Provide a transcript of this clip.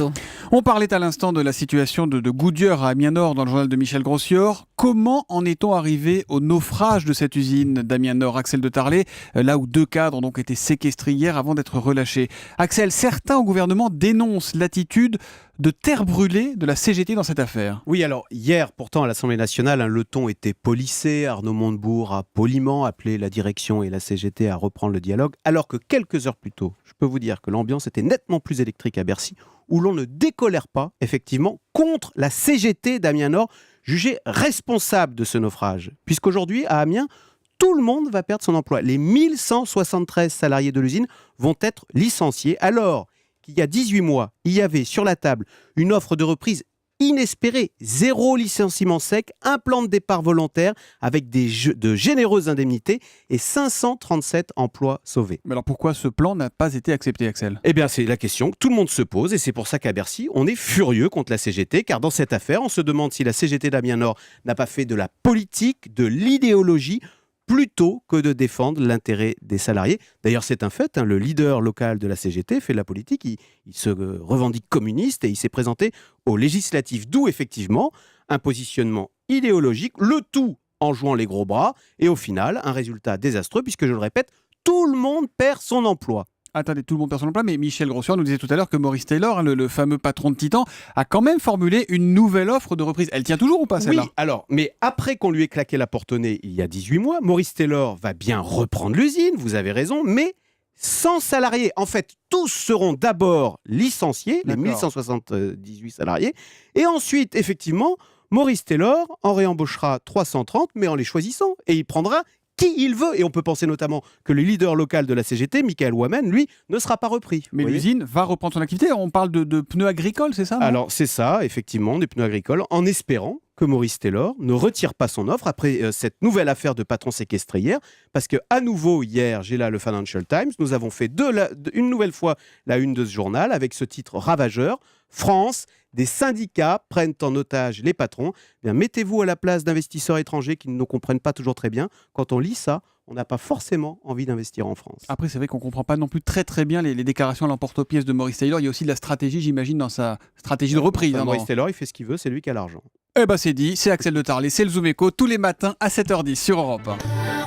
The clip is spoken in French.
plutôt. On parlait à l'instant de la situation de Goodyear à Amiens-Nord dans le journal de Michel Grossior. Comment en est-on arrivé au naufrage de cette usine d'Amiens-Nord, Axel de Tarlé, là où 2 cadres ont donc été séquestrés hier avant d'être relâchés? Axel, certains au gouvernement dénoncent l'attitude de terre brûlée de la CGT dans cette affaire. Oui, alors hier, pourtant, à l'Assemblée nationale, le ton était polissé. Arnaud Montebourg a poliment appelé la direction et la CGT à reprendre le dialogue, alors que quelques heures plus tôt, je peux vous dire que l'ambiance était nettement plus électrique à Bercy, où l'on ne décolère pas, effectivement, contre la CGT d'Amiens-Nord, jugée responsable de ce naufrage. Puisqu'aujourd'hui, à Amiens, tout le monde va perdre son emploi. Les 1173 salariés de l'usine vont être licenciés, alors qu'il y a 18 mois, il y avait sur la table une offre de reprise inespérée, 0 licenciement sec, un plan de départ volontaire avec de généreuses indemnités et 537 emplois sauvés. Mais alors pourquoi ce plan n'a pas été accepté, Axel? Eh bien, c'est la question que tout le monde se pose et c'est pour ça qu'à Bercy, on est furieux contre la CGT, car dans cette affaire, on se demande si la CGT d'Amiens-Nord n'a pas fait de la politique, de l'idéologie, plutôt que de défendre l'intérêt des salariés. D'ailleurs, c'est un fait, le leader local de la CGT fait de la politique, il se revendique communiste et il s'est présenté aux législatives, d'où effectivement un positionnement idéologique, le tout en jouant les gros bras, et au final, un résultat désastreux, puisque je le répète, tout le monde perd son emploi. Attendez, tout le monde perd son emploi, mais Michel Grossior nous disait tout à l'heure que Maurice Taylor, le fameux patron de Titan, a quand même formulé une nouvelle offre de reprise. Elle tient toujours ou pas, celle-là? Oui, alors, mais après qu'on lui ait claqué la porte au nez il y a 18 mois, Maurice Taylor va bien reprendre l'usine, vous avez raison, mais sans salariés. En fait, tous seront d'abord licenciés, les 1178 salariés, et ensuite, effectivement, Maurice Taylor en réembauchera 330, mais en les choisissant, et il prendra qui il veut. Et on peut penser notamment que le leader local de la CGT, Michael Wamen, lui, ne sera pas repris. Mais l'usine va reprendre son activité. On parle de pneus agricoles, c'est ça? Alors, c'est ça, effectivement, des pneus agricoles, en espérant que Maurice Taylor ne retire pas son offre après cette nouvelle affaire de patron séquestré hier, parce que à nouveau, hier, j'ai là le Financial Times, nous avons fait une nouvelle fois la une de ce journal, avec ce titre ravageur, France, des syndicats prennent en otage les patrons. Eh bien, mettez-vous à la place d'investisseurs étrangers qui ne nous comprennent pas toujours très bien. Quand on lit ça, on n'a pas forcément envie d'investir en France. Après, c'est vrai qu'on ne comprend pas non plus très bien les déclarations à l'emporte-pièce de Maurice Taylor. Il y a aussi de la stratégie, j'imagine, dans sa stratégie de reprise. Maurice Taylor, il fait ce qu'il veut, c'est lui qui a l'argent. Eh ben c'est dit, c'est Axel de Tarlé, c'est le Zoom Echo, tous les matins à 7h10 sur Europe 1.